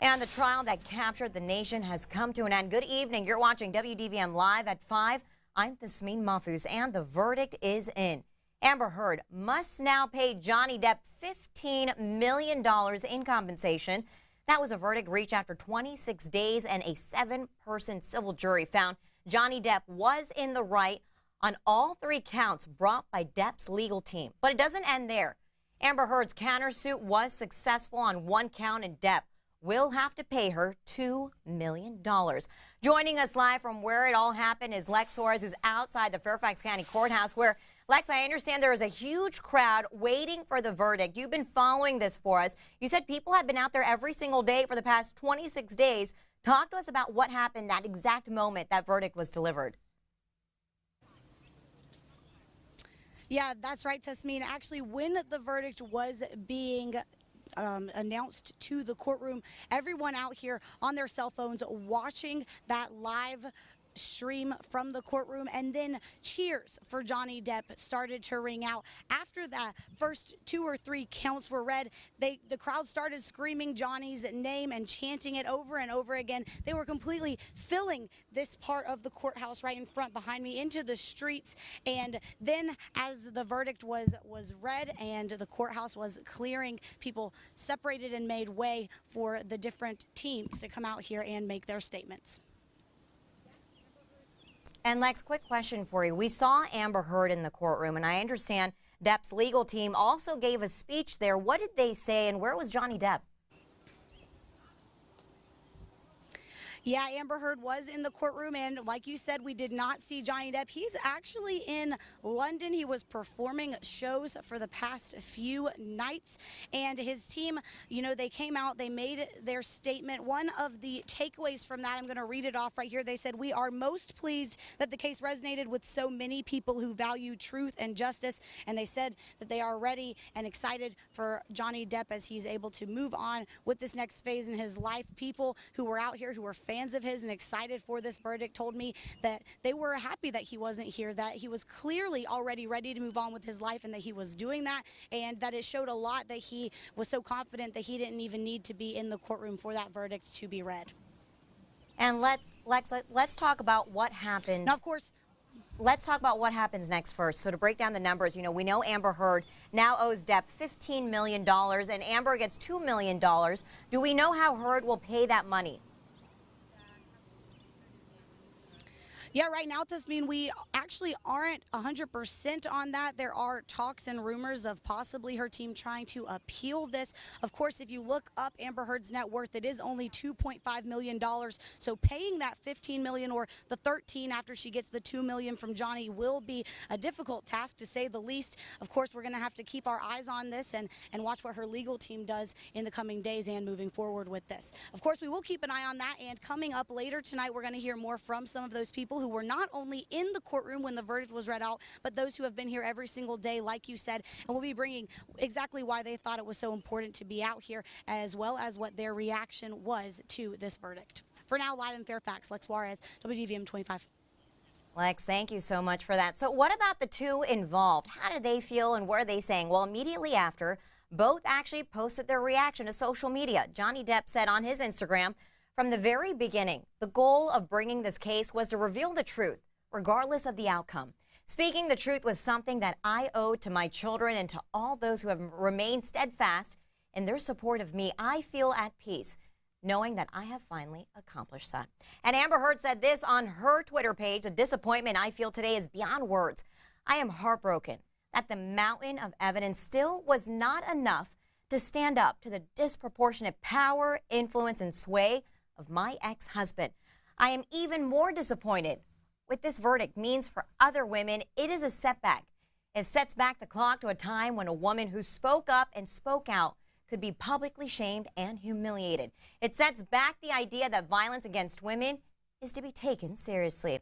And the trial that captured the nation has come to an end. Good evening. You're watching WDVM Live at 5. I'm Tasmin Mahfouz, and the verdict is in. Amber Heard must now pay Johnny Depp $15 million in compensation. That was a verdict reached after 26 days, and a 7-person civil jury found Johnny Depp was in the right on all 3 counts brought by Depp's legal team. But it doesn't end there. Amber Heard's countersuit was successful on 1 count, and Depp will have to pay her $2 million. Joining us live from where it all happened is Lex Suarez, who's outside the Fairfax County Courthouse, where, Lex, I understand there is a huge crowd waiting for the verdict. You've been following this for us. You said people have been out there every single day for the past 26 days. Talk to us about what happened that exact moment that verdict was delivered. Yeah, that's right, Tasmin. Actually, when the verdict was being announced to the courtroom, everyone out here on their cell phones watching that live stream from the courtroom, and then cheers for Johnny Depp started to ring out. After the first 2 or 3 counts were read, the crowd started screaming Johnny's name and chanting it over and over again. They were completely filling this part of the courthouse right in front behind me into the streets. And then as the verdict was read and the courthouse was clearing, people separated and made way for the different teams to come out here and make their statements. And Lex, quick question for you. We saw Amber Heard in the courtroom, and I understand Depp's legal team also gave a speech there. What did they say, and where was Johnny Depp? Yeah, Amber Heard was in the courtroom, and like you said, we did not see Johnny Depp. He's actually in London. He was performing shows for the past few nights, and his team, you know, they came out, they made their statement. One of the takeaways from that, I'm going to read it off right here. They said, "We are most pleased that the case resonated with so many people who value truth and justice," and they said that they are ready and excited for Johnny Depp as he's able to move on with this next phase in his life. People who were out here, who were fans of his and excited for this verdict, told me that they were happy that he wasn't here, that he was clearly already ready to move on with his life and that he was doing that, and that it showed a lot that he was so confident that he didn't even need to be in the courtroom for that verdict to be read. And let's talk about what happens. Now, of course, let's talk about what happens next first. So to break down the numbers, you know, we know Amber Heard now owes Depp $15 million, and Amber gets $2 million. Do we know how Heard will pay that money? Yeah, right now, Tasmin, we actually aren't 100% on that. There are talks and rumors of possibly her team trying to appeal this. Of course, if you look up Amber Heard's net worth, it is only $2.5 million. So paying that $15 million or the $13 after she gets the $2 million from Johnny will be a difficult task, to say the least. Of course, we're going to have to keep our eyes on this and watch what her legal team does in the coming days and moving forward with this. Of course, we will keep an eye on that, and coming up later tonight, we're going to hear more from some of those people who were not only in the courtroom when the verdict was read out, but those who have been here every single day, like you said, and we'll be bringing exactly why they thought it was so important to be out here, as well as what their reaction was to this verdict. For now, live in Fairfax, Lex Suarez, WDVM 25. Lex, thank you so much for that. So what about the 2 involved? How did they feel, and what are they saying? Well, immediately after, both actually posted their reaction to social media. Johnny Depp said on his Instagram, "From the very beginning, the goal of bringing this case was to reveal the truth, regardless of the outcome. Speaking the truth was something that I owed to my children and to all those who have remained steadfast in their support of me. I feel at peace, knowing that I have finally accomplished that." And Amber Heard said this on her Twitter page: "The disappointment I feel today is beyond words. I am heartbroken that the mountain of evidence still was not enough to stand up to the disproportionate power, influence, and sway of my ex-husband. I am even more disappointed with this verdict means for other women. It is a setback. It sets back the clock to a time when a woman who spoke up and spoke out could be publicly shamed and humiliated. It sets back the idea that violence against women is to be taken seriously."